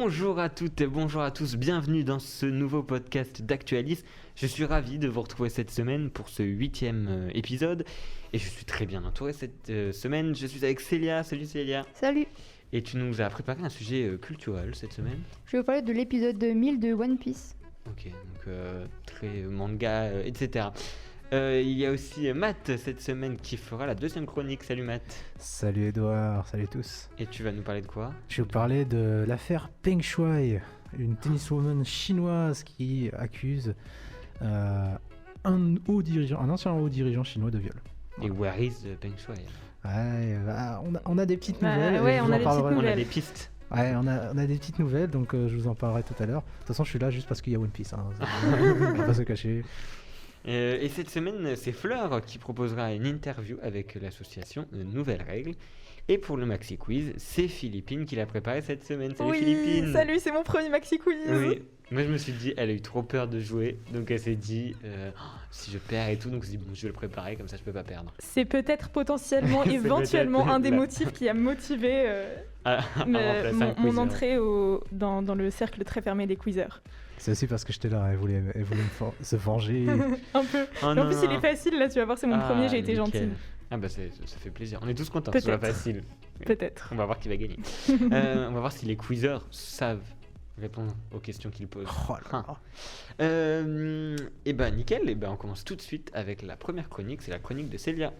Bonjour à toutes et bonjour à tous, bienvenue dans ce nouveau podcast d'Actualis. Je suis ravi de vous retrouver cette semaine pour ce 8e épisode et je suis très bien entouré cette semaine. Je suis avec Célia. Salut Célia. Salut. Et tu nous as préparé un sujet culturel cette semaine. Je vais vous parler de l'épisode 1000 de One Piece. Ok, donc très manga, etc. Il y a aussi Matt cette semaine qui fera la deuxième chronique. Salut Matt. Salut Edouard, salut tous. Et tu vas nous parler de quoi ? Je vais vous parler de l'affaire Peng Shuai, une tenniswoman chinoise qui accuse un ancien haut dirigeant chinois de viol. Et where is Peng Shuai ? Ouais, on a des petites nouvelles. Ouais, on a des petites On a nouvelles. des pistes. Ouais, on a des petites nouvelles, donc je vous en parlerai tout à l'heure. De toute façon, je suis là juste parce qu'il y a One Piece. On va pas se cacher. Et cette semaine, c'est Fleur qui proposera une interview avec l'association Nouvelles Règles. Et pour le Maxi Quiz, c'est Philippine qui l'a préparé cette semaine. Salut Philippine. Salut, c'est mon premier maxi quiz. Oui, moi je me suis dit, elle a eu trop peur de jouer, donc elle s'est dit, si je perds et tout, donc je me suis dit, bon, je vais le préparer, comme ça je peux pas perdre. C'est peut-être potentiellement, C'est éventuellement, peut-être un des là. motifs qui a motivé mon entrée dans le cercle très fermé des quizers. C'est aussi parce que j'étais là, elle voulait se venger. Un peu. Oh Mais en plus, il est facile, là, tu vas voir, c'est mon premier, j'ai été gentille. Ah bah ça fait plaisir, on est tous contents que ce soit Peut-être. facile. Peut-être. On va voir qui va gagner. On va voir si les quizers savent répondre aux questions qu'ils posent. Oh là là. Et ben nickel, et ben on commence tout de suite avec la première chronique, c'est la chronique de Célia.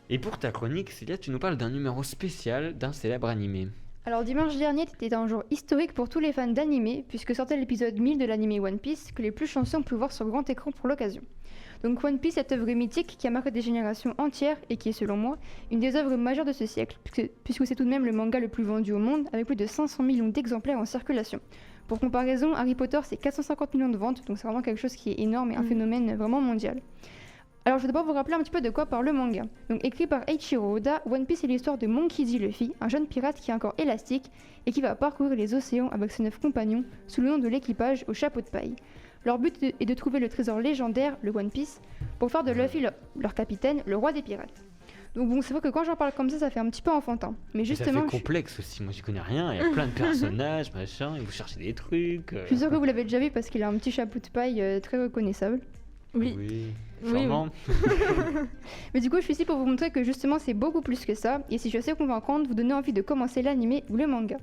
Et pour ta chronique, Célia, tu nous parles d'un numéro spécial d'un célèbre animé. Alors dimanche dernier était un jour historique pour tous les fans d'animé, puisque sortait l'épisode 1000 de l'animé One Piece, que les plus chanceux ont pu voir sur grand écran pour l'occasion. Donc One Piece, cette œuvre mythique qui a marqué des générations entières et qui est selon moi une des œuvres majeures de ce siècle, puisque c'est tout de même le manga le plus vendu au monde, avec plus de 500 millions d'exemplaires en circulation. Pour comparaison, Harry Potter c'est 450 millions de ventes, donc c'est vraiment quelque chose qui est énorme et un phénomène vraiment mondial. Alors je vais d'abord vous rappeler un petit peu de quoi parle le manga. Donc écrit par Eiichiro Oda, One Piece est l'histoire de Monkey D. Luffy, un jeune pirate qui a un corps élastique et qui va parcourir les océans avec ses 9 compagnons sous le nom de l'équipage au chapeau de paille. Leur but est de trouver le trésor légendaire, le One Piece, pour faire de Luffy leur capitaine, le roi des pirates. Donc bon, c'est vrai que quand j'en parle comme ça fait un petit peu enfantin. Mais justement, ça fait complexe aussi, moi j'y connais rien, il y a plein de personnages, machin, et vous cherchez des trucs. je suis sûre que vous l'avez déjà vu parce qu'il a un petit chapeau de paille très reconnaissable. Oui. Sûrement. Mais du coup, je suis ici pour vous montrer que justement c'est beaucoup plus que ça, et si je suis assez convaincante, vous donner envie de commencer l'anime ou le manga.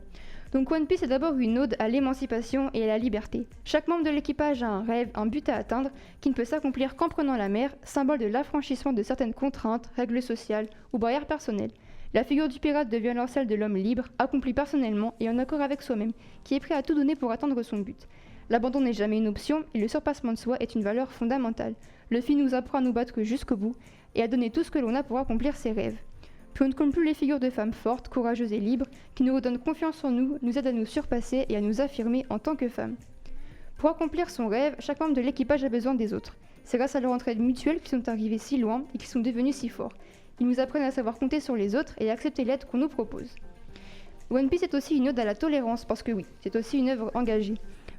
Donc One Piece est d'abord une ode à l'émancipation et à la liberté. Chaque membre de l'équipage a un rêve, un but à atteindre, qui ne peut s'accomplir qu'en prenant la mer, symbole de l'affranchissement de certaines contraintes, règles sociales ou barrières personnelles. La figure du pirate devient alors celle de l'homme libre, accompli personnellement et en accord avec soi-même, qui est prêt à tout donner pour atteindre son but. L'abandon n'est jamais une option et le surpassement de soi est une valeur fondamentale. Luffy nous apprend à nous battre jusqu'au bout et à donner tout ce que l'on a pour accomplir ses rêves. Puis on ne compte plus les figures de femmes fortes, courageuses et libres qui nous redonnent confiance en nous, nous aident à nous surpasser et à nous affirmer en tant que femmes. Pour accomplir son rêve, chaque membre de l'équipage a besoin des autres. C'est grâce à leur entraide mutuelle qu'ils sont arrivés si loin et qu'ils sont devenus si forts. Ils nous apprennent à savoir compter sur les autres et à accepter l'aide qu'on nous propose. One Piece est aussi une ode à la tolérance parce que oui, c'est aussi une œuvre engagée.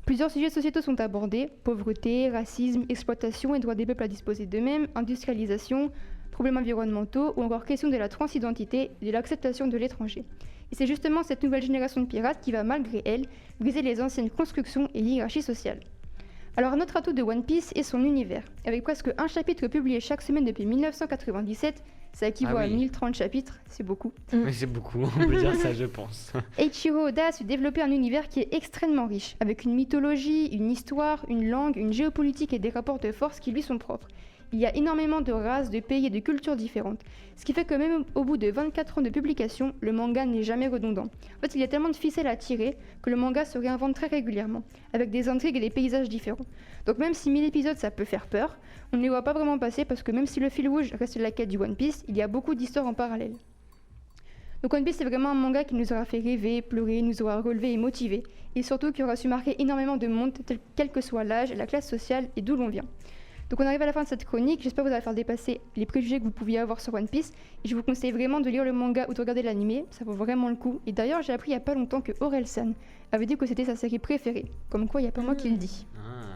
Plusieurs sujets sociétaux sont abordés, pauvreté, racisme, exploitation et droit des peuples à disposer d'eux-mêmes, industrialisation, problèmes environnementaux ou encore question de la transidentité et de l'acceptation de l'étranger. Et c'est justement cette nouvelle génération de pirates qui va, malgré elle, briser les anciennes constructions et hiérarchies sociales. Alors un autre atout de One Piece est son univers. Avec presque un chapitre publié chaque semaine depuis 1997, ça équivaut à 1030 chapitres, c'est beaucoup. Mais c'est beaucoup, on peut dire ça je pense. Eiichiro Oda a su développer un univers qui est extrêmement riche, avec une mythologie, une histoire, une langue, une géopolitique et des rapports de force qui lui sont propres. Il y a énormément de races, de pays et de cultures différentes, ce qui fait que même au bout de 24 ans de publication, le manga n'est jamais redondant. En fait, il y a tellement de ficelles à tirer que le manga se réinvente très régulièrement, avec des intrigues et des paysages différents. Donc même si 1000 épisodes ça peut faire peur, on ne les voit pas vraiment passer parce que même si le fil rouge reste la quête du One Piece, il y a beaucoup d'histoires en parallèle. Donc One Piece c'est vraiment un manga qui nous aura fait rêver, pleurer, nous aura relevé et motivé, et surtout qui aura su marquer énormément de monde, quel que soit l'âge, la classe sociale et d'où l'on vient. Donc on arrive à la fin de cette chronique, j'espère que vous allez faire dépasser les préjugés que vous pouviez avoir sur One Piece, et je vous conseille vraiment de lire le manga ou de regarder l'anime, ça vaut vraiment le coup. Et d'ailleurs j'ai appris il y a pas longtemps que Orelsan avait dit que c'était sa série préférée, comme quoi il n'y a pas moi qui le dis. Ah.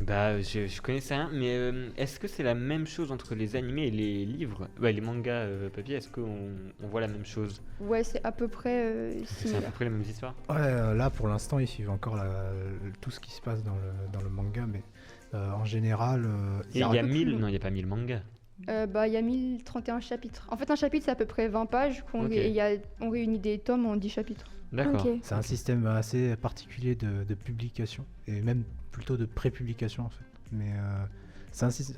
Bah, je connaissais rien, mais est-ce que c'est la même chose entre les animés et les livres? Les mangas papier, est-ce qu'on voit la même chose? Ouais, c'est à peu près C'est à peu similaire. près la même histoire? Ouais, là pour l'instant ils suivent encore tout ce qui se passe dans le manga, mais en général, Il y a à peu 1000? près. Non, il n'y a pas 1000 mangas. Il y a 1031 chapitres. En fait, un chapitre, c'est à peu près 20 pages. Ok. On réunit des tomes en 10 chapitres. D'accord. Ok. c'est un système assez particulier de publication, et même plutôt de pré-publication en fait. Mais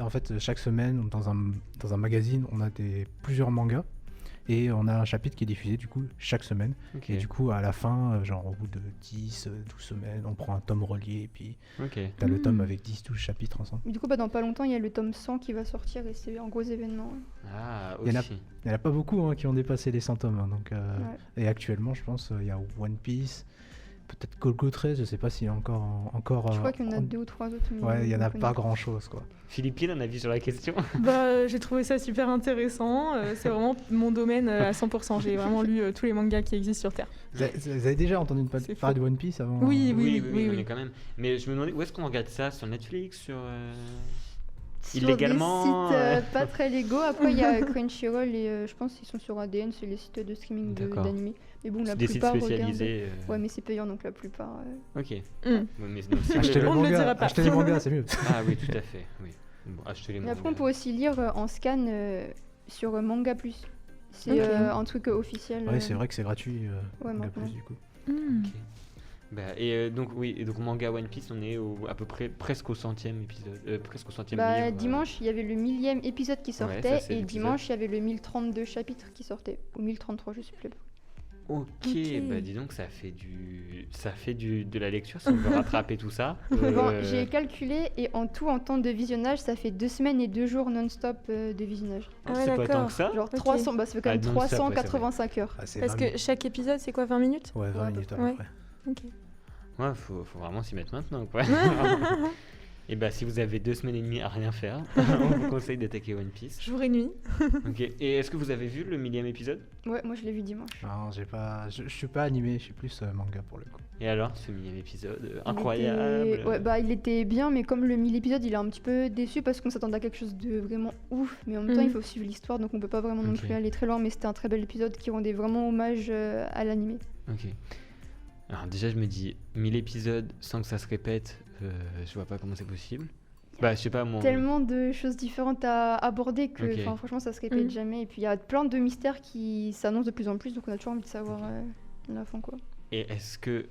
en fait, chaque semaine, dans un magazine, on a plusieurs mangas, et on a un chapitre qui est diffusé du coup chaque semaine. Ok. Et du coup, à la fin, genre au bout de 10, 12 semaines, on prend un tome relié, et puis Ok. t'as le tome avec 10, 12 chapitres ensemble. Mais du coup, dans pas longtemps, il y a le tome 100 qui va sortir et c'est un gros événement. Ah, Il y en a- aussi. Il n'y en a pas beaucoup qui ont dépassé les 100 tomes. Donc, Ouais. et actuellement, je pense, il y a One Piece, peut-être Golgo 13, je sais pas s'il y a encore Je crois qu'il y en a 2 ou 3 autres. Mais Ouais, il y en a je pas connais. grand-chose, quoi. Philippine, un avis sur la question? Bah, j'ai trouvé ça super intéressant. C'est vraiment mon domaine à 100%. J'ai vraiment lu tous les mangas qui existent sur Terre. Vous avez déjà entendu C'est parler faux. de One Piece avant? Oui. Oui, mais quand même. Mais je me demandais où est-ce qu'on regarde ça? Sur Netflix? Sur. Sur Illégalement, des sites pas très légaux. Après, il y a Crunchyroll et je pense qu'ils sont sur ADN, c'est les sites de streaming D'accord. d'animés. Mais bon, la C'est des sites plupart regardent. spécialisés. Ouais, mais c'est payant donc la plupart. Ok. Mm. Ouais, mais non, si Achetez vous- le On ne le manga, dira pas. achetez les mangas, c'est mieux. Ah oui, tout à fait. Oui. Bon, achetez les Mais mangas. après, on peut aussi lire en scan sur Manga Plus. C'est Ok. un truc officiel. Ouais, c'est vrai que c'est gratuit, Ouais, Manga maintenant. Plus, du coup. Mm. Ok. Donc oui, et donc manga One Piece, on est à peu près presque au 100e épisode, presque au 100e livre. Dimanche, il y avait le 1000e épisode qui ça, sortait c'est et l'épisode. dimanche, il y avait le 1032 chapitres qui sortait. Ou 1033, je sais plus. Ok, Ok. bah dis donc ça fait de la lecture si on veut rattraper tout ça. Bon, j'ai calculé et en tout, en temps de visionnage, ça fait 2 semaines et 2 jours non-stop de visionnage. Ah ouais, c'est pas tant d'accord. que ça. Genre Ok. 300, ça fait quand même Ah, non-stop, ouais, ça 385 heures. Ah, c'est Parce 20 que chaque épisode, c'est quoi, 20 minutes? Ouais, 20 Ouais, minutes à ouais. peu près. Ok. Ouais, faut vraiment s'y mettre maintenant quoi. Et bah si vous avez 2 semaines et demie à rien faire, on vous conseille d'attaquer One Piece. Jour et nuit. Ok. Et est-ce que vous avez vu le 1000e épisode? Ouais, moi je l'ai vu dimanche. Non, je suis pas animé, je suis plus manga pour le coup. Et alors, ce 1000e épisode, Il incroyable. était- Ouais, il était bien, mais comme le 1000 épisode, il est un petit peu déçu parce qu'on s'attendait à quelque chose de vraiment ouf. Mais en même temps, Mhm. il faut suivre l'histoire, donc on peut pas vraiment non Ok. plus aller très loin. Mais c'était un très bel épisode qui rendait vraiment hommage à l'animé. Ok. Alors déjà, je me dis 1000 épisodes sans que ça se répète, je vois pas comment c'est possible. Bah, je sais pas, mon. Tellement de choses différentes à aborder que Ok. franchement, ça se répète Mhm. jamais. Et puis il y a plein de mystères qui s'annoncent de plus en plus, donc on a toujours envie de savoir la fin, quoi. Et est-ce que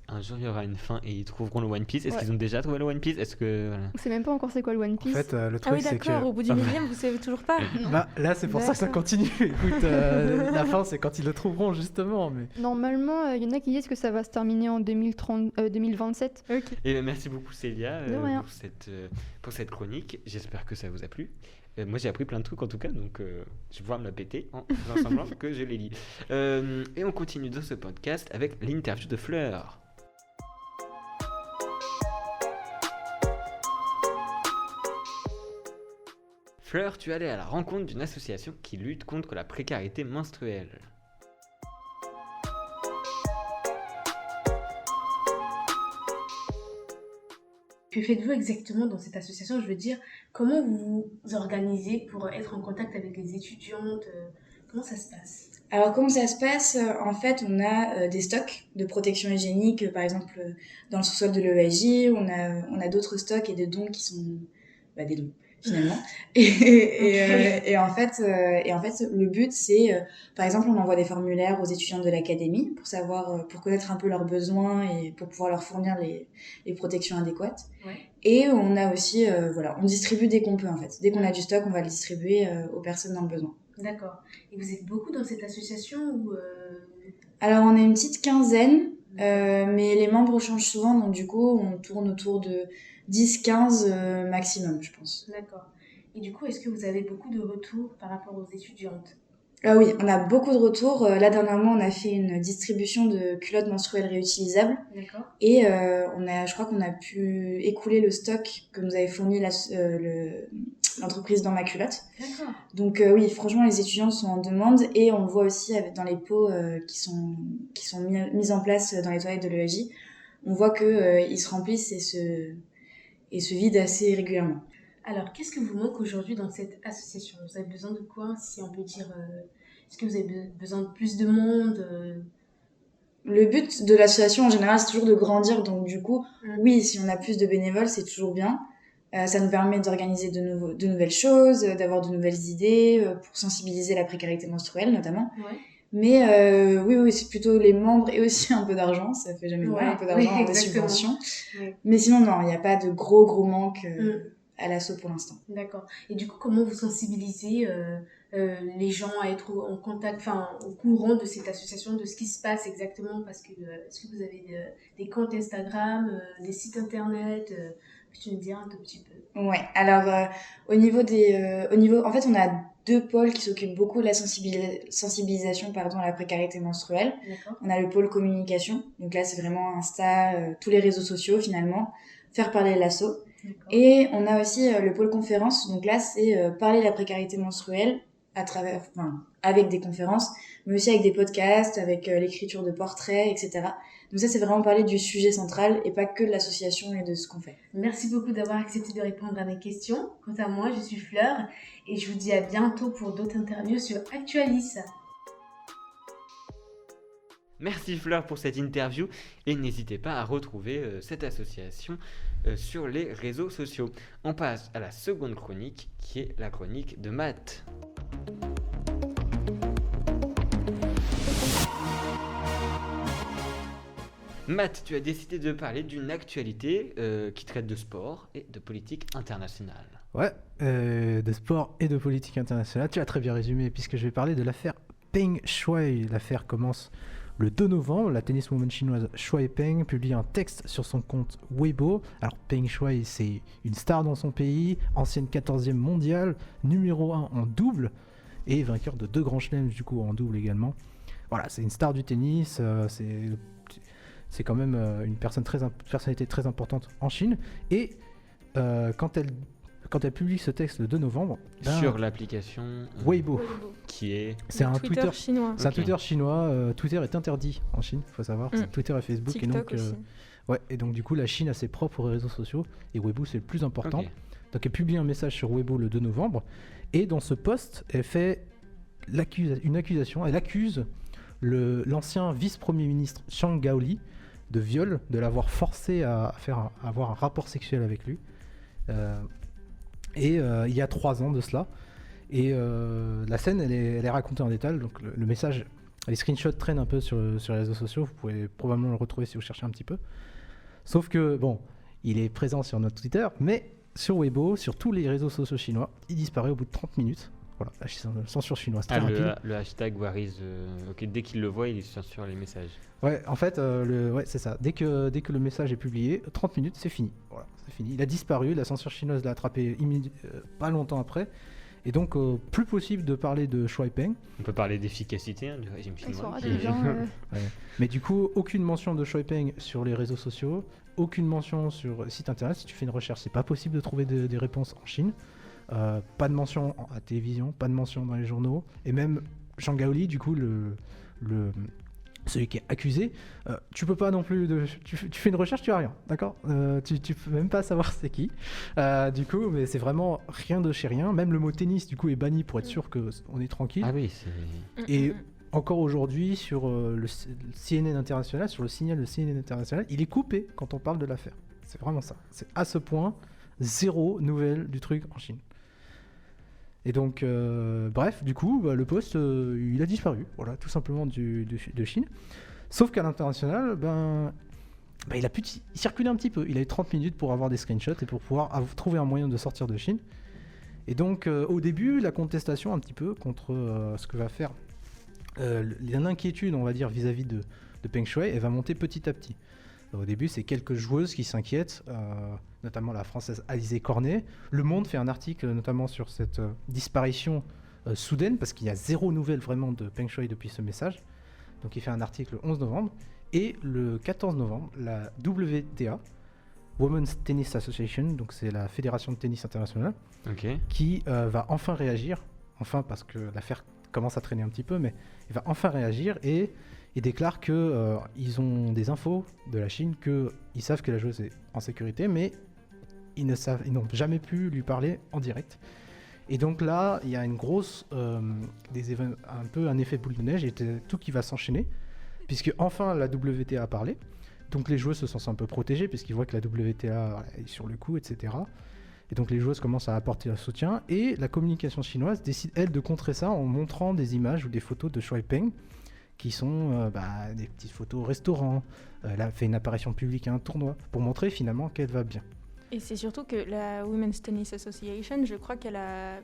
un jour il y aura une fin et ils trouveront le One Piece? Est-ce Ouais. qu'ils ont déjà trouvé le One Piece? Est-ce que. Voilà. On sait même pas encore c'est quoi le One En Piece. fait, le Ah truc, oui, c'est que... d'accord, au bout du millième, vous savez toujours pas. Bah, là, c'est pour ça que ça D'accord. continue. Écoute, la fin, c'est quand ils le trouveront, justement. Mais Normalement, il y en a qui disent que ça va se terminer en 2027. Ok. Et merci beaucoup Célia De rien. pour cette chronique. J'espère que ça vous a plu. Moi j'ai appris plein de trucs en tout cas, donc je vais pouvoir me la péter en faisant semblant que je les lis. Et on continue dans ce podcast avec l'interview de Fleur. Fleur, tu es allée à la rencontre d'une association qui lutte contre la précarité menstruelle. Que faites-vous exactement dans cette association? Je veux dire, comment vous vous organisez pour être en contact avec les étudiantes? Comment ça se passe? Alors comment ça se passe? En fait, on a des stocks de protection hygiénique, par exemple dans le sous-sol de l'EAJ, on a d'autres stocks et des dons qui sont des dons finalement. Et en fait, le but c'est, par exemple, on envoie des formulaires aux étudiants de l'académie pour savoir, pour connaître un peu leurs besoins et pour pouvoir leur fournir les protections adéquates. Ouais. Et on a aussi, on distribue dès qu'on peut en fait. Dès qu'on a du stock, on va le distribuer aux personnes dans le besoin. D'accord. Et vous êtes beaucoup dans cette association ou Alors, on a une petite quinzaine, mais les membres changent souvent, donc du coup, on tourne autour de 10-15 maximum, je pense. D'accord. Et du coup, est-ce que vous avez beaucoup de retours par rapport aux étudiantes? Oui, on a beaucoup de retours. Là, dernièrement, on a fait une distribution de culottes menstruelles réutilisables. D'accord. Et je crois qu'on a pu écouler le stock que nous avait fourni l'entreprise dans ma culotte. D'accord. Donc oui, franchement, les étudiants sont en demande et on le voit aussi dans les pots qui sont mis en place dans les toilettes de l'EAJ. On voit qu'ils se remplissent et se vide assez régulièrement. Alors, qu'est-ce que vous manque aujourd'hui dans cette association? Vous avez besoin de quoi, si on peut dire est-ce que vous avez besoin de plus de monde Le but de l'association en général, c'est toujours de grandir. Donc du coup, oui, si on a plus de bénévoles, c'est toujours bien. Ça nous permet d'organiser de nouvelles choses, d'avoir de nouvelles idées, pour sensibiliser la précarité menstruelle notamment. Ouais. Mais oui, c'est plutôt les membres et aussi un peu d'argent. Ça fait jamais de mal, un peu d'argent, des subventions. Oui. Mais sinon, non, il n'y a pas de gros manque à l'asso pour l'instant. D'accord. Et du coup, comment vous sensibilisez les gens à être en contact, enfin au courant de cette association, de ce qui se passe exactement? Parce que est-ce que vous avez des comptes Instagram, des sites internet? Tu me diras un tout petit peu. Ouais, alors au niveau, en fait, on a 2 pôles qui s'occupent beaucoup de la sensibilisation à la précarité menstruelle. D'accord. On a le pôle communication, donc là c'est vraiment Insta, tous les réseaux sociaux finalement, faire parler l'asso. D'accord. Et on a aussi le pôle conférence, donc là c'est parler de la précarité menstruelle avec des conférences, mais aussi avec des podcasts, avec l'écriture de portraits, etc. Donc ça, c'est vraiment parler du sujet central et pas que de l'association et de ce qu'on fait. Merci beaucoup d'avoir accepté de répondre à mes questions. Quant à moi, je suis Fleur et je vous dis à bientôt pour d'autres interviews sur Actualis. Merci Fleur pour cette interview et n'hésitez pas à retrouver cette association sur les réseaux sociaux. On passe à la seconde chronique qui est la chronique de Matt. Matt, tu as décidé de parler d'une actualité qui traite de sport et de politique internationale. Ouais, de sport et de politique internationale. Tu as très bien résumé puisque je vais parler de l'affaire Peng Shuai. L'affaire commence le 2 novembre. La tenniswoman chinoise Shuai Peng publie un texte sur son compte Weibo. Alors Peng Shuai, c'est une star dans son pays, ancienne 14e mondiale, numéro 1 en double et vainqueur de 2 grands chelems du coup en double également. Voilà, c'est une star du tennis, c'est quand même une personnalité très importante en Chine. Et quand elle publie ce texte le 2 novembre... sur l'application Weibo, qui est... C'est un Twitter chinois. C'est un Twitter chinois. Twitter est interdit en Chine, il faut savoir. C'est Twitter et Facebook. TikTok et donc, aussi. Et donc du coup, la Chine a ses propres réseaux sociaux. Et Weibo, c'est le plus important. Okay. Donc elle publie un message sur Weibo le 2 novembre. Et dans ce post, elle fait une accusation. Elle accuse l'ancien vice-premier ministre Zhang Gaoli de viol, de l'avoir forcé à avoir un rapport sexuel avec lui. Il y a 3 ans de cela. Et la scène, elle est racontée en détail. Donc le message, les screenshots traînent un peu sur les réseaux sociaux. Vous pouvez probablement le retrouver si vous cherchez un petit peu. Sauf que, bon, il est présent sur notre Twitter, mais sur Weibo, sur tous les réseaux sociaux chinois, il disparaît au bout de 30 minutes. Voilà, la censure chinoise, très rapide. Le hashtag Waris, dès qu'il le voit, il censure les messages. Ouais, en fait, c'est ça. Dès que le message est publié, 30 minutes, c'est fini. Voilà, c'est fini. Il a disparu, la censure chinoise l'a attrapé pas longtemps après. Et donc, plus possible de parler de Shuai Peng. On peut parler d'efficacité du régime chinois. Ouais. Mais du coup, aucune mention de Shuai Peng sur les réseaux sociaux, aucune mention sur le site internet. Si tu fais une recherche, c'est pas possible de trouver des réponses en Chine. Pas de mention à la télévision, pas de mention dans les journaux. Et même Zhang Gaoli, du coup, celui qui est accusé, tu peux pas non plus tu fais une recherche, tu as rien, d'accord, tu peux même pas savoir c'est qui, du coup, mais c'est vraiment rien de chez rien. Même le mot tennis du coup est banni pour être sûr que on est tranquille. Ah oui, c'est... Et encore aujourd'hui sur le CNN international, sur le signal de CNN international, il est coupé quand on parle de l'affaire. C'est vraiment ça, c'est à ce point 0 nouvelle du truc en Chine. Et donc, bref, du coup, le post, il a disparu, voilà, tout simplement de Chine. Sauf qu'à l'international, il circulait un petit peu. Il a eu 30 minutes pour avoir des screenshots et pour pouvoir trouver un moyen de sortir de Chine. Et donc, au début, la contestation un petit peu contre ce que va faire l'inquiétude, on va dire, vis-à-vis de Peng Shuai, elle va monter petit à petit. Au début, c'est quelques joueuses qui s'inquiètent, notamment la française Alizé Cornet. Le Monde fait un article notamment sur cette disparition soudaine, parce qu'il y a 0 nouvelle vraiment de Peng Shuai depuis ce message. Donc il fait un article le 11 novembre. Et le 14 novembre, la WTA, Women's Tennis Association, donc c'est la fédération de tennis internationale, qui va enfin réagir. Enfin, parce que l'affaire commence à traîner un petit peu, mais il va enfin réagir et il déclare qu'ils ont des infos de la Chine, qu'ils savent que la joueuse est en sécurité, mais ils n'ont jamais pu lui parler en direct. Et donc là, il y a une grosse, un peu un effet boule de neige, et tout qui va s'enchaîner, puisque enfin la WTA a parlé. Donc les joueuses se sentent un peu protégées, puisqu'ils voient que la WTA est sur le coup, etc. Et donc les joueuses commencent à apporter leur soutien, et la communication chinoise décide, elle, de contrer ça en montrant des images ou des photos de Shuai Peng, qui sont des petites photos au restaurant. Elle a fait une apparition publique à un tournoi, pour montrer finalement qu'elle va bien. Et c'est surtout que la Women's Tennis Association, je crois qu'elle a...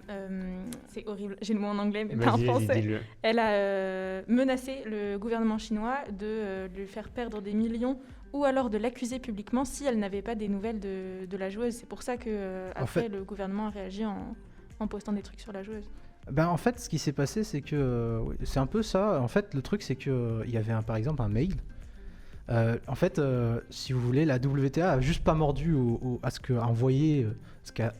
c'est horrible, j'ai le mot en anglais, mais pas en français. Elle a menacé le gouvernement chinois de lui faire perdre des millions ou alors de l'accuser publiquement si elle n'avait pas des nouvelles de la joueuse. C'est pour ça que après, le gouvernement a réagi en postant des trucs sur la joueuse. En fait, ce qui s'est passé, c'est que... c'est un peu ça. En fait, le truc, c'est qu'il y avait par exemple un mail. En fait, si vous voulez, la WTA a juste pas mordu à ce qu'a envoyé,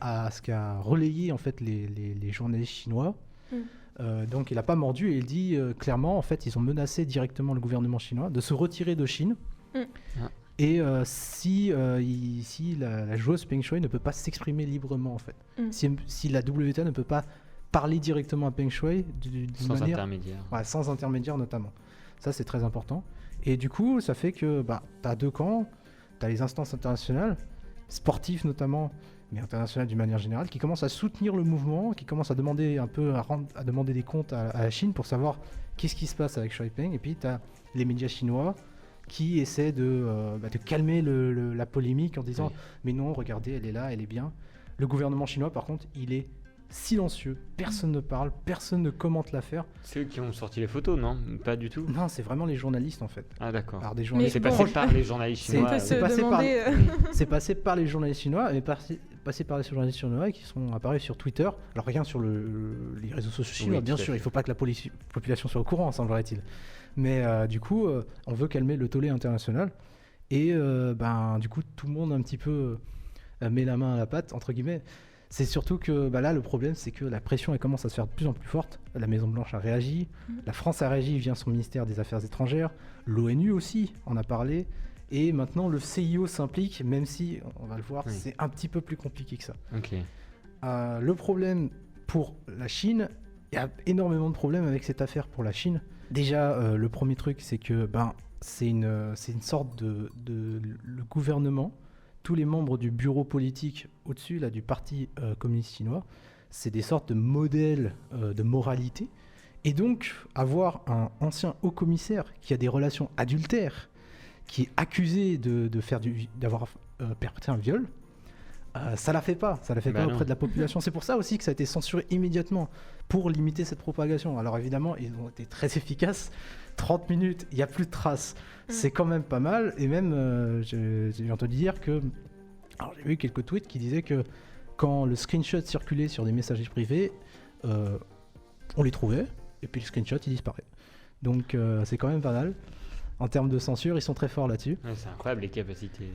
à ce qu'a relayé en fait les journalistes chinois. Donc, il a pas mordu et il dit clairement, en fait, ils ont menacé directement le gouvernement chinois de se retirer de Chine. Et si la joueuse Peng Shuai ne peut pas s'exprimer librement, en fait, si la WTA ne peut pas parler directement à Peng Shuai sans intermédiaire. Ouais, sans intermédiaire notamment. Ça, c'est très important. Et du coup, ça fait que t'as deux camps, t'as les instances internationales, sportives notamment, mais internationales d'une manière générale, qui commencent à soutenir le mouvement, qui commencent à demander à demander des comptes à la Chine pour savoir qu'est-ce qui se passe avec Shuai Peng. Et puis t'as les médias chinois qui essaient de calmer la polémique en disant mais non, regardez, elle est là, elle est bien. Le gouvernement chinois, par contre, il est silencieux, personne ne parle, personne ne commente l'affaire. C'est eux qui ont sorti les photos, non? Pas du tout. Non, c'est vraiment les journalistes en fait. Ah d'accord. Alors, des journalistes. C'est passé par les journalistes chinois. C'est passé par les journalistes chinois et passé par les journalistes chinois qui sont apparus sur Twitter. Alors rien sur les réseaux sociaux chinois, bien sûr. Il ne faut pas que la population soit au courant, semblerait-il. Mais du coup, on veut calmer le tollé international et du coup, tout le monde un petit peu met la main à la pâte entre guillemets. C'est surtout que là, le problème, c'est que la pression elle commence à se faire de plus en plus forte. La Maison-Blanche a réagi, la France a réagi via son ministère des Affaires étrangères, l'ONU aussi en a parlé, et maintenant le CIO s'implique, même si, on va le voir, c'est un petit peu plus compliqué que ça. Okay. Le problème pour la Chine, il y a énormément de problèmes avec cette affaire pour la Chine. Déjà, le premier truc, c'est que c'est une sorte le gouvernement. Tous les membres du bureau politique au-dessus là, du parti communiste chinois, c'est des sortes de modèles de moralité. Et donc, avoir un ancien haut-commissaire qui a des relations adultères, qui est accusé d'avoir perpétré un viol, ça la fait pas. Ça la fait pas auprès de la population. C'est pour ça aussi que ça a été censuré immédiatement pour limiter cette propagation. Alors évidemment, ils ont été très efficaces. 30 minutes, il n'y a plus de traces. C'est quand même pas mal. Et même, j'ai entendu dire que... Alors j'ai vu quelques tweets qui disaient que quand le screenshot circulait sur des messageries privées, on les trouvait, et puis le screenshot, il disparaît. Donc c'est quand même pas mal. En termes de censure, ils sont très forts là-dessus. Ouais, c'est incroyable les capacités.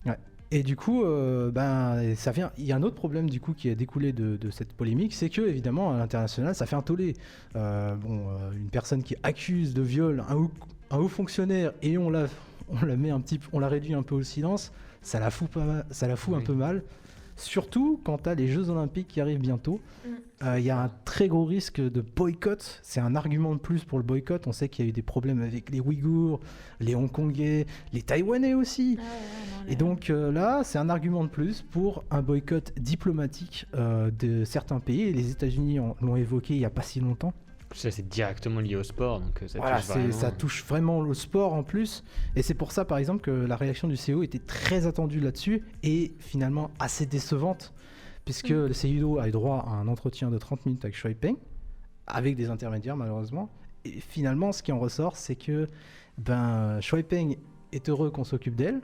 Ouais. Et du coup, ça vient. Il y a un autre problème du coup qui a découlé de cette polémique, c'est que évidemment à l'international, ça fait un tollé. Une personne qui accuse de viol un haut fonctionnaire et on la réduit un peu au silence, ça la fout un peu mal. Surtout quand t'as les Jeux Olympiques qui arrivent bientôt, il y a un très gros risque de boycott. C'est un argument de plus pour le boycott. On sait qu'il y a eu des problèmes avec les Ouïghours, les Hongkongais, les Taïwanais aussi. Et donc là, c'est un argument de plus pour un boycott diplomatique de certains pays. Et les États-Unis l'ont évoqué il n'y a pas si longtemps. Ça, c'est directement lié au sport, donc ça touche vraiment le sport en plus. Et c'est pour ça, par exemple, que la réaction du CIO était très attendue là-dessus et finalement assez décevante, puisque le CIO a eu droit à un entretien de 30 minutes avec Shuai Peng, avec des intermédiaires malheureusement. Et finalement, ce qui en ressort, c'est que Shuai Peng est heureux qu'on s'occupe d'elle,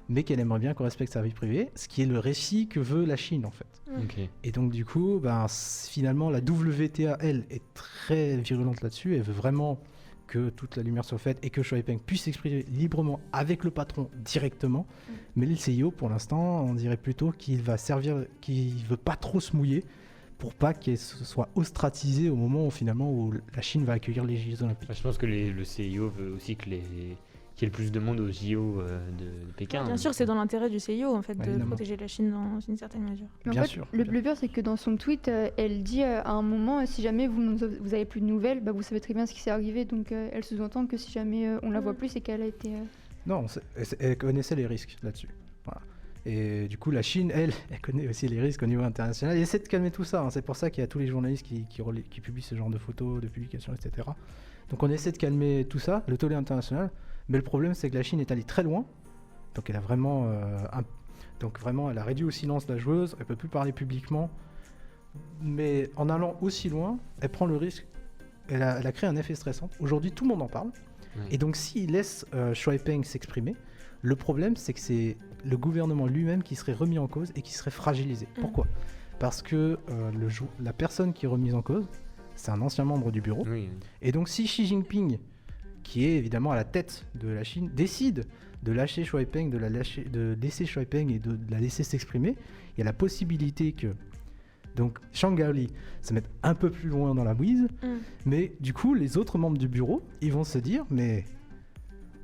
mais qu'elle aimerait bien qu'on respecte sa vie privée, ce qui est le récit que veut la Chine en fait. Okay. Et donc du coup, finalement, la WTA, elle, est très virulente là-dessus, elle veut vraiment que toute la lumière soit faite et que Shuai Peng puisse s'exprimer librement avec le patron directement, mais le CIO, pour l'instant, on dirait plutôt qu'il veut pas trop se mouiller pour pas qu'elle soit ostracisée au moment où finalement où la Chine va accueillir les Jeux Olympiques. Je pense que le CIO veut aussi qu'il qu'il y ait le plus de monde au JO de Pékin. Bien sûr, c'est dans l'intérêt du CIO en fait de Évidemment. protéger la Chine dans une certaine mesure. Mais en Bien fait, sûr. le plus pire, c'est que dans son tweet, elle dit à un moment, si jamais vous avez plus de nouvelles, vous savez très bien ce qui s'est arrivé. Donc elle sous-entend que si jamais on la voit plus, c'est qu'elle a été... Non, elle connaissait les risques là-dessus. Voilà. Et du coup, la Chine, elle connaît aussi les risques au niveau international. Elle essaie de calmer tout ça. C'est pour ça qu'il y a tous les journalistes qui publient ce genre de photos, de publications, etc. Donc on essaie de calmer tout ça, le tollé international. Mais le problème, c'est que la Chine est allée très loin. Donc elle a vraiment, elle a réduit au silence la joueuse. Elle peut plus parler publiquement. Mais en allant aussi loin, elle prend le risque. Elle a créé un effet stressant. Aujourd'hui, tout le monde en parle. Ouais. Et donc, s'il laisse Shui Peng s'exprimer, le problème, c'est que c'est le gouvernement lui-même qui serait remis en cause et qui serait fragilisé. Pourquoi ? Parce que la personne qui est remise en cause, c'est un ancien membre du bureau. Oui. Et donc, si Xi Jinping, qui est évidemment à la tête de la Chine, décide de lâcher Shui Peng, de laisser Shui Peng et de la laisser s'exprimer, il y a la possibilité que donc Zhang Li se mette un peu plus loin dans la brise, mais du coup, les autres membres du bureau, ils vont se dire, mais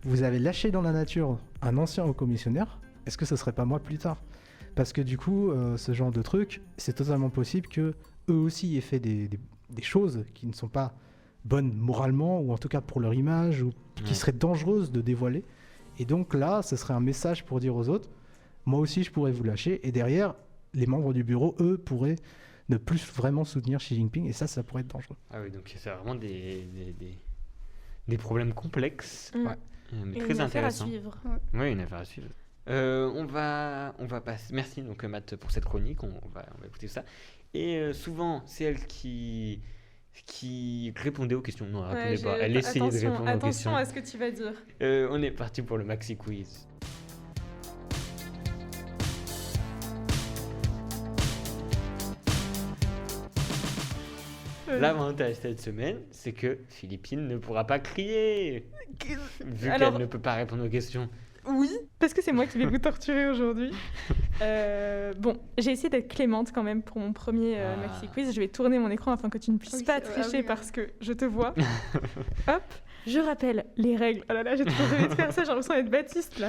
vous avez lâché dans la nature un ancien haut commissionnaire, est-ce que ce serait pas moi plus tard ? Parce que du coup, ce genre de truc, c'est totalement possible que eux aussi aient fait des choses qui ne sont pas bonnes moralement, ou en tout cas pour leur image, ou qui seraient dangereuses de dévoiler. Et donc là, ce serait un message pour dire aux autres, moi aussi je pourrais vous lâcher, et derrière, les membres du bureau, eux, pourraient ne plus vraiment soutenir Xi Jinping, et ça pourrait être dangereux. Ah oui, donc c'est vraiment des problèmes complexes, mais Et très une affaire à intéressants. suivre. Oui, une affaire à suivre. On va passer. Merci donc Matt pour cette chronique. On va écouter ça. Et souvent, c'est elle qui répondait aux questions. Non, elle répondait pas. Elle essayait de répondre aux questions. Attention à ce que tu vas dire. On est parti pour le maxi quiz. L'avantage cette semaine, c'est que Philippine ne pourra pas crier, vu qu'elle ne peut pas répondre aux questions. Oui, parce que c'est moi qui vais vous torturer aujourd'hui. Bon, j'ai essayé d'être clémente quand même pour mon premier maxi quiz. Je vais tourner mon écran afin que tu ne puisses pas tricher parce que je te vois. Hop, je rappelle les règles. Oh là là, j'ai trop envie de faire ça, j'ai l'impression d'être Baptiste là.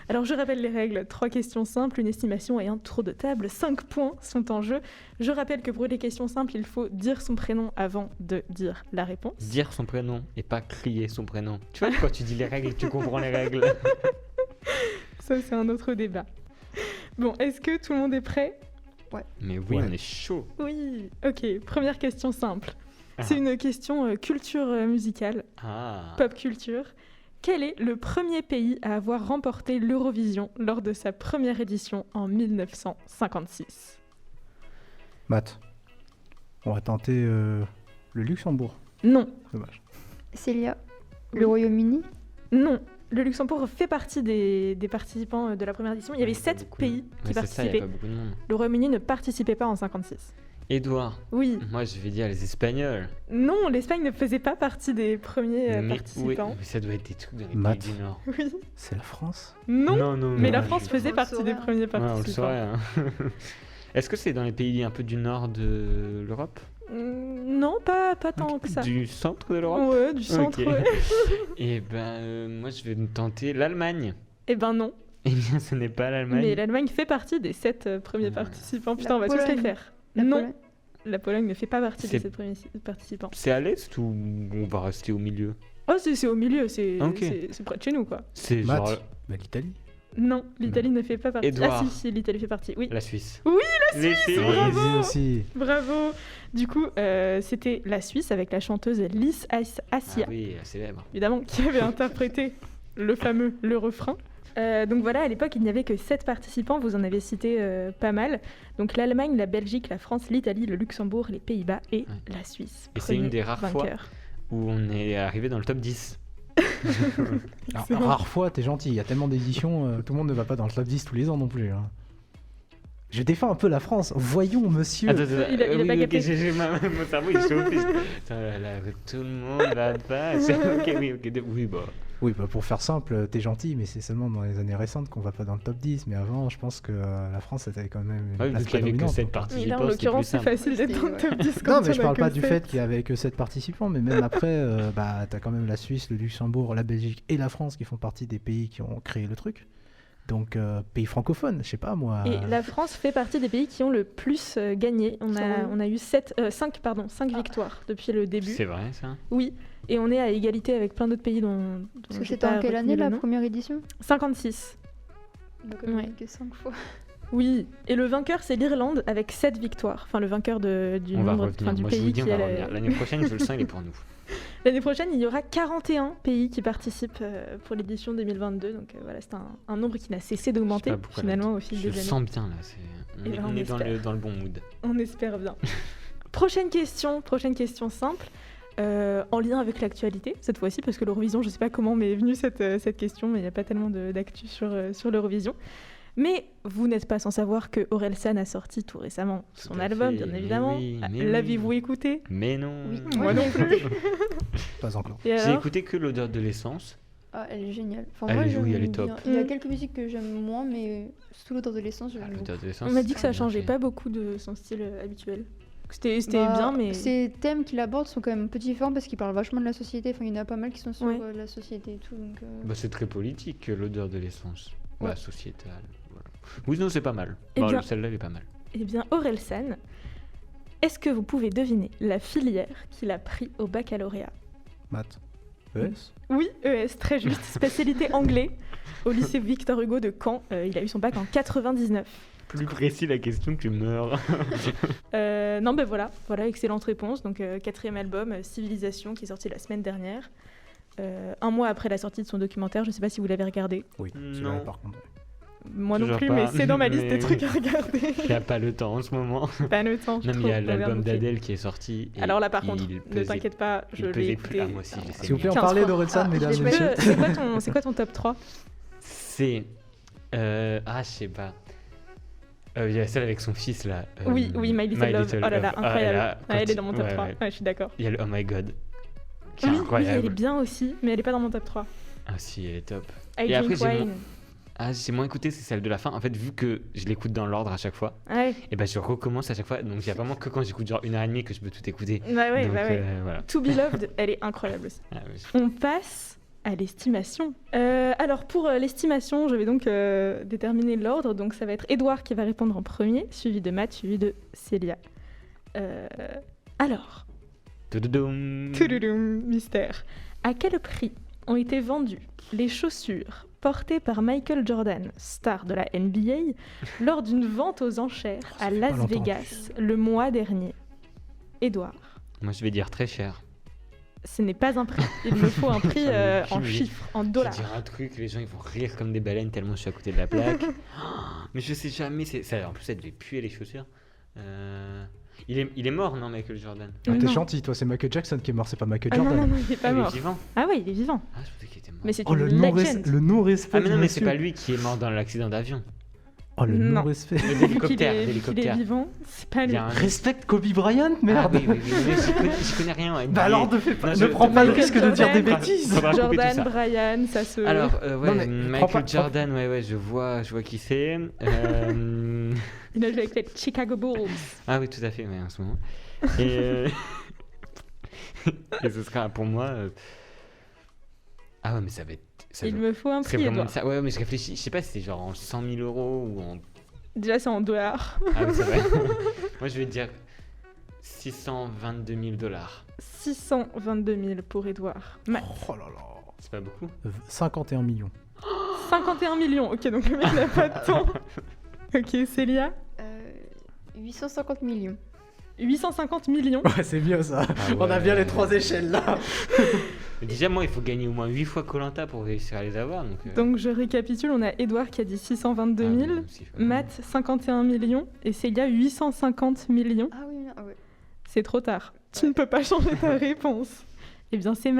Alors je rappelle les règles. 3 questions simples, une estimation et un tour de table. 5 points sont en jeu. Je rappelle que pour les questions simples, il faut dire son prénom avant de dire la réponse. Dire son prénom et pas crier son prénom. Tu vois, quand tu dis les règles, tu comprends les règles. Ça, c'est un autre débat. Bon, est-ce que tout le monde est prêt ? Ouais. Mais oui, on est chaud. Oui. Ok, première question simple. C'est une question culture musicale, pop culture. Quel est le premier pays à avoir remporté l'Eurovision lors de sa première édition en 1956 ? Matt, on va tenter le Luxembourg. Non. Dommage. Célia, le Royaume-Uni ? Non. Le Luxembourg fait partie des participants de la première édition. Il y avait 7 pays qui participaient. Il y a pas beaucoup de monde. Le Royaume-Uni ne participait pas en 56. Édouard. Oui. Moi, je vais dire les Espagnols. Non, l'Espagne ne faisait pas partie des premiers participants. Oui, mais ça doit être des trucs dans les Matt. pays du Nord. Oui. C'est la France ? Non. Mais la non, France faisait partie des premiers Ouais, on le participants. saurait. Hein. Est-ce que c'est dans les pays un peu du nord de l'Europe ? Non, pas tant que ça. Du centre de l'Europe ? Ouais, du centre, Ok. ouais. Et moi, je vais tenter l'Allemagne. Eh ben non. Eh bien, ce n'est pas l'Allemagne. Mais l'Allemagne fait partie des 7 premiers participants. Putain, on va tous les Pologne. faire. La Non. Pologne. La Pologne ne fait pas partie des C'est- 7 premiers participants. C'est à l'est ou on va rester au milieu ? Oh, c'est au milieu, c'est Ok. c'est près de chez nous, quoi. C'est Matt, genre l'Italie. Non, l'Italie ne fait pas partie. Édouard. Ah si, l'Italie fait partie, oui. la Suisse. Oui, la Suisse. Bravo. J'ai aussi. Bravo. Du coup, c'était la Suisse avec la chanteuse Lys Assia, Ah oui, célèbre. évidemment, qui avait interprété le fameux le refrain. Donc voilà, à l'époque, il n'y avait que 7 participants, vous en avez cité pas mal. Donc l'Allemagne, la Belgique, la France, l'Italie, le Luxembourg, les Pays-Bas et la Suisse. Et c'est une Premier des rares vainqueur. fois où on est arrivé dans le top 10. Alors, C'est vrai. rare fois, t'es gentil, il y a tellement d'éditions, tout le monde ne va pas dans le top 10 tous les ans non plus. Hein. Je défends un peu la France, voyons monsieur. Attends, Il a pas capté. Mon cerveau il chauffe. Attends, là, tout le monde va pas. Ok, oui, bah. Oui, bah pour faire simple, t'es gentil, mais c'est seulement dans les années récentes qu'on va pas dans le top 10. Mais avant, je pense que la France était quand même une place vu qu'il y avait que prédominante. 7 participants. Mais là, en c'était l'occurrence, plus c'est simple. facile d'être dans le top 10 Non, quand mais je on a parle que pas du 7. fait qu'il y avait que 7 participants, mais même après, t'as quand même la Suisse, le Luxembourg, la Belgique et la France qui font partie des pays qui ont créé le truc. Donc, pays francophones, je sais pas moi. Et la France fait partie des pays qui ont le plus gagné. On a eu 5 victoires depuis le début. C'est vrai ça? Oui, et on est à égalité avec plein d'autres pays dont Parce que j'ai c'était pas en quelle retenu année le la nom. première édition? 56. Donc on a Ouais. que 5 fois. Oui, et le vainqueur c'est l'Irlande avec 7 victoires. Enfin le vainqueur du On va nombre, revenir. enfin, du Moi je vous pays dis, on qui va a revenir. L'année prochaine, je le sens, il est pour nous. L'année prochaine, il y aura 41 pays qui participent pour l'édition 2022. Donc voilà, c'est un nombre qui n'a cessé d'augmenter Je sais pas pourquoi finalement là, au fil je des le années. sens bien là. Et là, on On est espère. dans le bon mood. On espère bien. Prochaine question simple. En lien avec l'actualité, cette fois-ci, parce que l'Eurovision, je ne sais pas comment m'est venue cette question, mais il n'y a pas tellement d'actu sur l'Eurovision. Mais vous n'êtes pas sans savoir que Orelsan a sorti tout récemment son Tout à album, fait. bien Mais évidemment. oui, mais L'avez-vous oui. écouté? Mais non. Oui, Moi je non l'ai plus. écouté. Pas encore. Et J'ai alors écouté que l'odeur de l'essence. Ah, elle est géniale. Enfin, Elle moi, est- j'aime oui, elle est bien. top. Il y a Mm. quelques musiques que j'aime moins, mais sous l'odeur de l'essence, j'aime beaucoup. L'odeur de l'essence. On m'a dit que ça c'est bien changeait fait. pas beaucoup de son style habituel. C'était Bah, bien, mais... Ces thèmes qu'il aborde sont quand même un peu différents parce qu'il parle vachement de la société. Enfin, il y en a pas mal qui sont sur Ouais. la société et tout. Donc, Bah, c'est très politique, l'odeur de l'essence. Ouais. Bah, sociétale. Voilà. Oui, non, c'est pas mal. Eh Bah, bien- celle-là, elle est pas mal. Eh bien, Orelsan, est-ce que vous pouvez deviner la filière qu'il a pris au baccalauréat? Maths. ES. Oui, ES, très juste. Spécialité anglais au lycée Victor Hugo de Caen. Il a eu son bac en 99. Plus précis la question, tu meurs. Non, ben voilà, excellente réponse. Donc, 4e album, Civilisation, qui est sorti la semaine dernière. Un mois après la sortie de son documentaire, je ne sais pas si vous l'avez regardé. Oui, Non. celui-là, par contre. Moi non Toujours plus, pas. mais c'est dans ma liste Mais- des trucs à regarder. Il n'y a pas le temps en ce moment. Pas le temps, je Même il trouve, y a on vient l'album de boucler. d'Adèle qui est sorti. Et Alors là, par contre, il ne pesait- t'inquiète pas, je il l'ai pesait écouté. plus. Ah, moi aussi, je l'ai S'il vous plaît, on 15 parlait fois. d'Orelsan, Ah, mesdames je et l'ai pas messieurs. C'est quoi ton top 3? C'est. Ah, je sais pas. Il y a celle avec son fils là. Oui, My Little Love. Oh là là, Ah, incroyable. Elle est dans mon top ouais, 3. ouais. Ouais, je suis d'accord. Il y a le Oh My God. Qui est Oui, incroyable. elle est bien aussi, mais elle est pas dans mon top 3. Ah, si, elle est top. I Et après, Drink j'ai Wine. Ah, j'ai moins écouté, c'est celle de la fin. En fait, vu que je l'écoute dans l'ordre à chaque fois, Ouais, et ben je recommence à chaque fois. Donc, il y a vraiment que quand j'écoute genre 1h30 que je peux tout écouter. bah ouais, Donc, bah ouais. voilà. To Be Loved, elle est incroyable aussi. Ah, oui. On passe à l'estimation. Alors pour l'estimation, je vais donc déterminer l'ordre. Donc ça va être Édouard qui va répondre en premier, suivi de Matt, suivi de Célia. Alors, Tududum. tududum, mystère. À quel prix ont été vendues les chaussures portées par Michael Jordan, star de la NBA, lors d'une vente aux enchères à fait Las pas longtemps. Vegas le mois dernier? Édouard, Moi, je vais dire très cher. ce n'est pas un prix. Il me faut un prix en Oui. chiffres, en Je vais dollars. dire un truc, les gens ils vont rire comme des baleines tellement je suis à côté de la plaque. Mais je sais jamais. En plus, ça devait puer les chaussures. Il est mort, non, Michael Jordan? Ah, t'es Non. gentil, toi, c'est Michael Jackson qui est mort, c'est pas Michael Ah non, Jordan. non, non, il est pas Il est mort. vivant. Ah ouais, il est vivant. Ah, je pensais qu'il était mort. Mais c'est Oh, une le legend. non-respect. Ah, mais non, du mais c'est monsieur. pas lui qui est mort dans l'accident d'avion. Oh, le Non. non-respect. Le Vu qu'il L'hélicoptère, est, l'hélicoptère. vivant, c'est pas Il lui. y a un- Respecte Kobe Bryant, Ah merde. oui, oui, oui, mais j'y connais rien. en NBA. Bah alors, ne Non, prends pas le Michael risque de dire des Jordan. bêtises. Faudra couper tout Jordan, ça. Brian, ça se... Alors, Non, mais Michael prends pas- Jordan, ouais, je vois qui c'est. Il a joué avec les Chicago Bulls. Ah oui, tout à fait, ouais, en ce moment. Et, et ce sera pour moi. Ah ouais, mais ça va être. Il me faut un c'est prix, vraiment Edouard. ça. Ouais, mais je réfléchis. Je sais pas si c'est genre en 100 000 euros ou en. Déjà, c'est en dollars. Ah oui, c'est vrai. Moi, je vais dire 622 000 dollars. 622 000 pour Edouard. Matt, Oh là là. C'est pas beaucoup? 51 millions. 51 millions. Ok, donc le mec n'a pas de temps. Ok, Célia, 850 millions. 850 millions. Ouais, c'est mieux ça. On a bien les trois échelles là. Mais déjà, moi, il faut gagner au moins 8 fois Koh-Lanta pour réussir à les avoir. Donc, Donc je récapitule, on a Edouard qui a dit 622 000, ah, oui, aussi, je crois. Matt 51 millions et Célia 850 millions. Ah oui, ah ouais. C'est trop tard. Tu ne peux pas changer ta réponse. Eh bien, c'est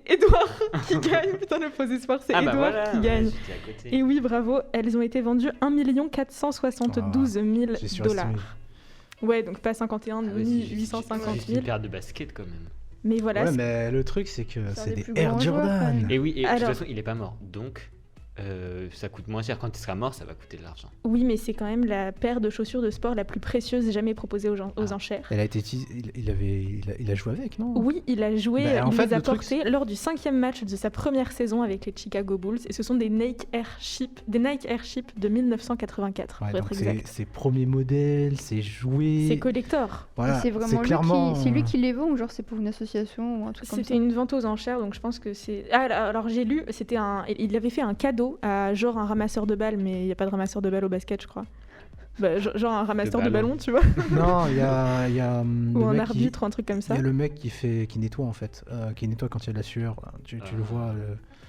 Edouard qui gagne. Putain, le faux espoir, c'est Ah bah Edouard voilà, qui ouais, gagne. j'étais à côté. Et oui, bravo, elles ont été vendues 1 472 000 J'ai surestimé. dollars. Ouais, donc pas 51 Ah ouais, ni c'est 850 juste une 000. paire de baskets quand même. Mais voilà. Ouais, mais le truc, c'est que C'est un c'est des des plus Air grands joueurs, quand Jordan. même. Et oui, et de Alors- toute façon, il est pas mort. Donc, ça coûte moins cher. Quand il sera mort, ça va coûter de l'argent. Oui, mais c'est quand même la paire de chaussures de sport la plus précieuse jamais proposée aux enchères. Elle a été il a joué avec, non? Oui, il a joué, Bah, en il fait, les a le truc, portés lors du 5e match de sa première saison avec les Chicago Bulls. Et ce sont des Nike Airship de 1984, Ouais, pour donc être exact. c'est premier modèle, c'est joué. C'est collector. Voilà, c'est vraiment clairement, c'est lui qui les vend ou genre c'est pour une association ou un truc comme ça? C'était une vente aux enchères, donc je pense que c'est... Ah, alors j'ai lu, il avait fait un cadeau à genre un ramasseur de balles, mais il n'y a pas de ramasseur de balles au basket, je crois. Bah, genre un ramasseur de ballon. ballon, tu vois. Non, il y a Ou le un mec arbitre, un truc comme Il ça. y a le mec qui nettoie en fait, qui nettoie quand il y a de la sueur. Tu le vois.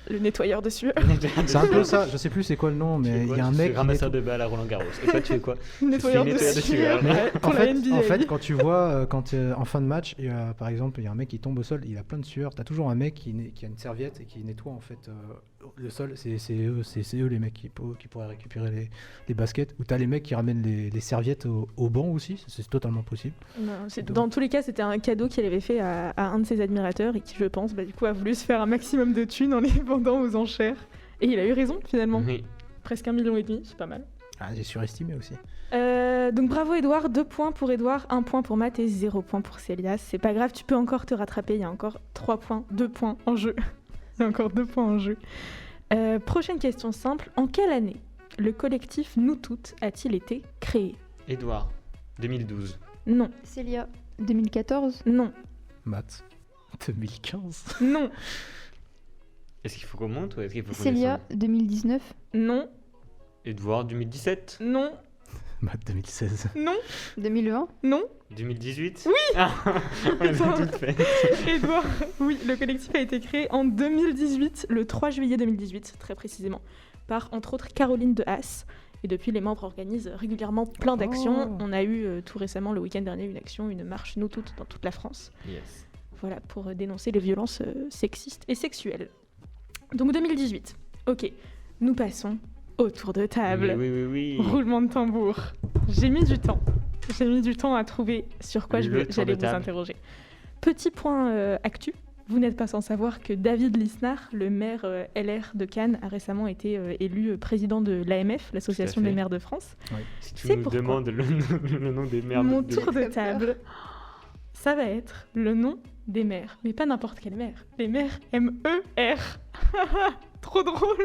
Le nettoyeur de sueur. C'est un peu ça. Je sais plus c'est quoi le nom, mais il y a un mec. qui ramasseur nettoie- de balles à Roland Garros. Et toi, tu fais quoi? Nettoyeur de nettoyeur de sueur. sueur. Mais Pour la NBA. en fait, quand tu vois, en fin de match, par exemple, il y a un mec qui tombe au sol, il a plein de sueur. T'as toujours un mec qui a une serviette et qui nettoie en fait le sol. C'est eux les mecs qui pourraient récupérer les baskets. Ou t'as les mecs qui ramènent les serviettes au banc aussi. C'est totalement possible. Non, dans tous les cas, c'était un cadeau qu'il avait fait à un de ses admirateurs et qui, je pense, du coup, a voulu se faire un maximum de thunes en les vendant aux enchères. Et il a eu raison, finalement. Oui. Presque 1,5 million, c'est pas mal. Ah, j'ai surestimé aussi. Donc bravo Edouard, 2 points pour Edouard, 1 point pour Matt et 0 point pour Célia. C'est pas grave, tu peux encore te rattraper, il y a encore 3 points, 2 points en jeu. Il y a encore 2 points en jeu. Prochaine question simple, en quelle année le collectif Nous Toutes a-t-il été créé? Edouard, 2012. Non, Célia, 2014. non, Maths. 2015. non, Est-ce qu'il faut qu'on monte ou est-ce qu'il faut qu'on Célia, descende? 2019. non, Edouard, 2017. non, Maths 2016. non, 2020. non. 2018. Oui. Ah, on les a toutes faites. Edouard, oui, le collectif a été créé en 2018, le 3 juillet 2018, très précisément, par entre autres Caroline de Haas. Et depuis, les membres organisent régulièrement plein d'actions. Oh. On a eu tout récemment, le week-end dernier, une action, une marche Nous Toutes dans toute la France. Yes. Voilà, pour dénoncer les violences sexistes et sexuelles. Donc 2018, ok, nous passons au tour de table. Oui. Roulement de tambour. J'ai mis du temps. J'ai mis du temps à trouver sur quoi Le tour j'allais de vous table. interroger. Petit point actu. Vous n'êtes pas sans savoir que David Lisnard, le maire LR de Cannes, a récemment été élu président de l'AMF, l'Association fait. des maires de France. Si tu C'est nous pourquoi. demandes le nom des mères Mon de... tour de Très peur. table, ça va être le nom des maires. Mais pas n'importe quelle mère. Les maires M-E-R. Trop drôle.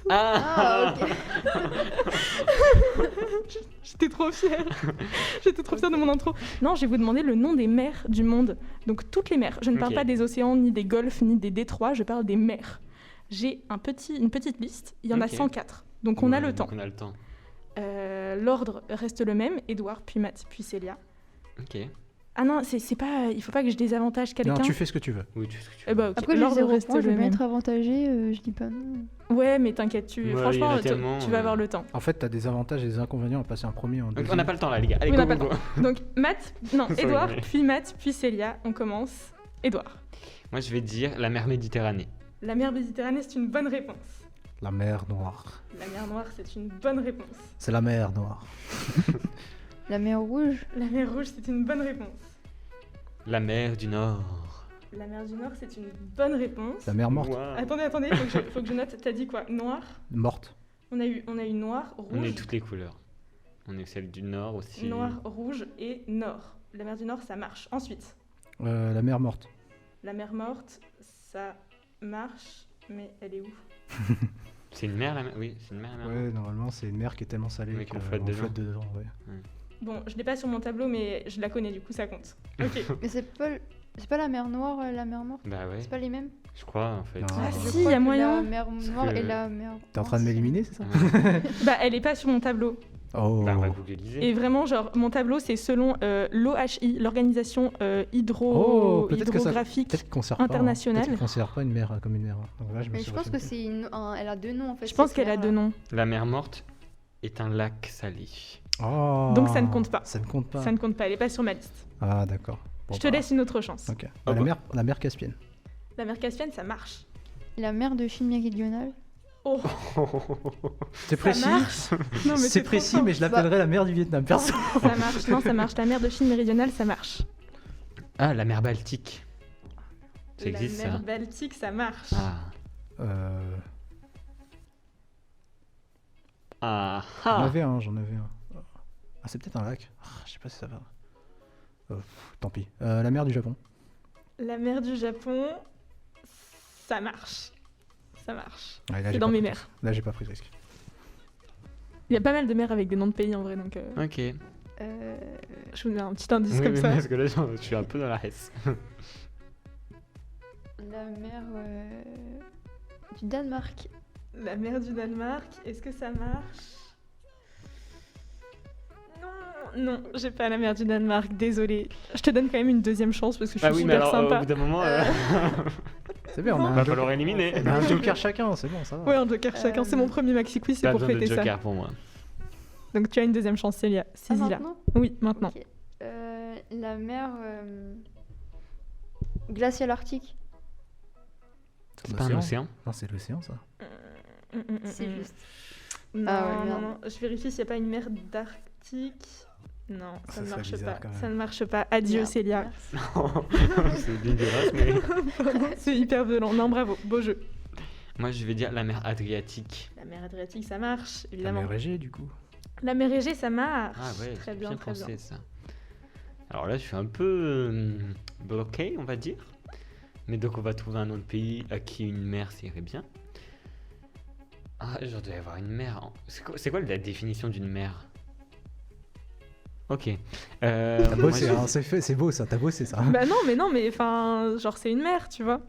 Ah, ok. J'étais trop fière. J'étais trop fière de mon intro. Non, je vais vous demander le nom des mers du monde. Donc toutes les mers. Je ne parle Ok. pas des océans, ni des golfs, ni des détroits. Je parle des mers. J'ai une petite liste. Il y en a Ok. 104. Donc on a le temps. Donc on a le temps. L'ordre reste le même. Édouard, puis Matt, puis Célia. Ok. Ah non, c'est pas. Il faut pas que je désavantage quelqu'un. Non, tu fais ce que tu veux. Oui, tu sais ce que tu Eh bah, veux. ok. Après, j'ai L'ordre 0 reste points, je le vais bien même. être avantagé, je dis pas non. Ouais, mais t'inquiète, Ouais, il y en franchement, a tellement, tu vas avoir le temps. En fait, t'as des avantages et des inconvénients à passer en premier, en Donc, deuxième. on n'a pas le temps là, les gars. Allez, On go, n'a go, pas go. Donc Matt, non, Sorry, Édouard, mais- puis Matt, puis Célia. On commence. Édouard. Moi, je vais dire la mer Méditerranée. La mer Méditerranée, c'est une bonne réponse. La mer Noire. La mer Noire, c'est une bonne réponse. C'est la mer Noire. La mer Rouge. La mer Rouge, c'est une bonne réponse. La mer du Nord. La mer du Nord, c'est une bonne réponse. La mer morte. Wow. Attendez, faut que je note. T'as dit quoi? Noir. Morte. On a eu noir, On est rouge, toutes les couleurs. On est celle du Nord aussi. noir, rouge et nord. La mer du Nord, ça marche. Ensuite, La mer morte. la mer morte, ça marche, mais elle est où? C'est une mer, la mer. Oui, c'est une mer, la mer. Ouais, normalement, c'est une mer qui est tellement salée Oui, qu'on qu'on flotte dedans. dedans. Ouais. Bon, je l'ai pas sur mon tableau, mais je la connais, du coup ça compte. Ok. Mais c'est pas la mer Noire, la mer Morte. Bah ouais, C'est pas les mêmes. je crois en fait. Non. Ah, Je si, crois y a que moyen. La mer Noire que- et la mer. T'es en train de Morte, m'éliminer, c'est ça Ouais. Bah, elle est pas sur mon tableau. Oh. Bah, on va googliser. Et vraiment, genre, mon tableau, c'est selon l'OHI, l'organisation Oh, peut-être que ça- hydrographique. Peut-être qu'on sert International. Peut-être qu'on considère pas une mer comme une mer. Donc là, je me Mais suis je pense que renseigné. elle a deux noms en fait. Je pense cette qu'elle a mer-là. deux noms. La mer morte est un lac salé. Oh. Donc ça ne compte pas. Ça ne compte pas. Ça ne compte pas, elle est pas sur ma liste. Ah, d'accord. Bon, Je te bah, laisse une autre chance. Ok. Ah bah. La mer Caspienne. La mer Caspienne, ça marche. La mer de Chine méridionale. Oh, C'est précis. ça marche. Non, mais C'est trop précis, fort. mais je l'appellerais la mer du Vietnam, perso. Ça marche. Non, ça marche. La mer de Chine méridionale, ça marche. Ah, la mer Baltique. Ça existe, la mer ça? Baltique, ça marche. J'en avais un. Ah, c'est peut-être un lac. Je sais pas si ça va. Tant pis. La mer du Japon. La mer du Japon, ça marche. Ça marche. Ouais, là, C'est j'ai dans pas mes pris- mers. Là, j'ai pas pris de risque. Il y a pas mal de mers avec des noms de pays en vrai, donc Ok. je vous donne un petit indice Oui, comme oui, ça. parce que là, je suis un peu dans la hesse. La mer du Danemark. La mer du Danemark, est-ce que ça marche? Non, j'ai pas la mer du Danemark, désolée. Je te donne quand même une deuxième chance parce que je suis Ah oui, mais super alors, au sympa. bout d'un moment, C'est bien, on a va un falloir joker. éliminer. On a un joker chacun, c'est bon, ça va. Ouais, un joker chacun. C'est mon premier maxi quiz, c'est Pas pour besoin de fêter ça. joker pour moi. Donc tu as une deuxième chance, Célia. Ah, Saisis-la. maintenant Oui, maintenant. Ok. La mer glaciale arctique. C'est pas un océan? Non, c'est l'océan, ça. C'est juste. Non, Ah ouais, non, merde. non. Je vérifie s'il n'y a pas une mer d'Arctique. Non, ça Ça ne serait marche bizarre, pas. quand même. Ça ne marche pas. Adieu, Merde, Célia. merci. C'est dégueulasse, mais. C'est hyper violent. Non, bravo. Beau jeu. Moi, je vais dire la mer Adriatique. La mer Adriatique, ça marche, La évidemment. mer Égée, du coup. La mer Égée, ça marche. Ah ouais, très j'ai bien, bien très pensé bien. ça. Alors là, je suis un peu bloqué, on va dire. Mais donc, on va trouver un autre pays à qui une mer s'irait bien. Ah, je dois y avoir une mer. C'est quoi la définition d'une mer? Ok. T'as moi, bossé, je- hein, c'est beau ça, t'as bossé ça. Bah non, mais enfin, genre c'est une mer, tu vois.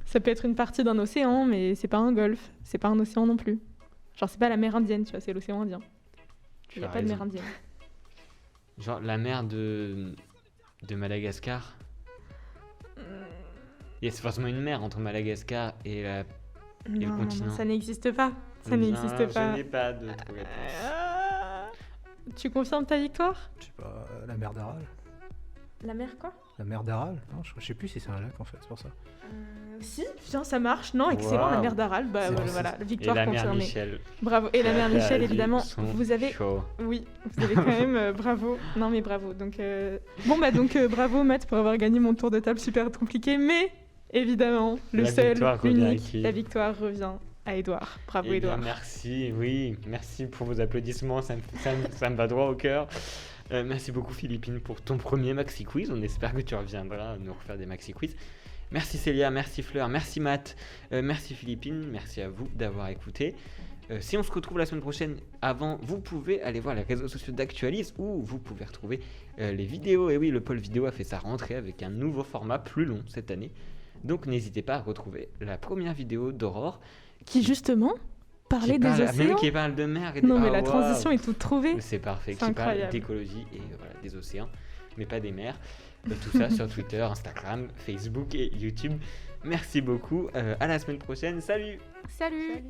Ça peut être une partie d'un océan, mais c'est pas un golfe, c'est pas un océan non plus. Genre c'est pas la mer Indienne, tu vois, c'est l'océan Indien. Tu Il n'y a as pas de mer raison. Indienne. Genre la mer de Madagascar. Il y a forcément une mer entre Madagascar et la... le Non, continent. ça n'existe pas. Ça n'existe Je pas. n'ai pas d'autre réponse. Tu confirmes ta victoire? Je sais pas, la mer d'Aral. La mer quoi? La mer d'Aral? Non, je sais plus si c'est un lac en fait, c'est pour ça. Si, putain, ça marche. Non, excellent, la Waouh. mer d'Aral. Bah C'est voilà, Et victoire la mer confirmée. Michel. Bravo. Et la mer Qui a Michel, dit évidemment. son Vous avez. show. Oui, vous avez quand même bravo. Non mais bravo. Donc bon bah donc bravo Matt pour avoir gagné mon tour de table super compliqué, mais évidemment le La seul, victoire revient à l'unique, qui? la victoire revient à Edouard. Bravo Eh bien, Edouard. merci, oui, merci pour vos applaudissements, ça me va droit au cœur. Merci beaucoup Philippine pour ton premier maxi quiz. On espère que tu reviendras nous refaire des maxi quiz. Merci Célia, merci Fleur, merci Matt, merci Philippine, merci à vous d'avoir écouté. Si on se retrouve la semaine prochaine, avant, vous pouvez aller voir les réseaux sociaux d'Actualis où vous pouvez retrouver les vidéos. Et oui, le pôle vidéo a fait sa rentrée avec un nouveau format plus long cette année. Donc n'hésitez pas à retrouver la première vidéo d'Aurore Qui justement parlait des mais oui, océans. qui parle de mer et de... Non mais Ah, la waouh. transition est toute trouvée. C'est parfait, C'est qui parle incroyable. d'écologie et voilà, des océans, mais pas des mers. Tout ça sur Twitter, Instagram, Facebook et YouTube. Merci beaucoup, à la semaine prochaine, salut! Salut. Salut.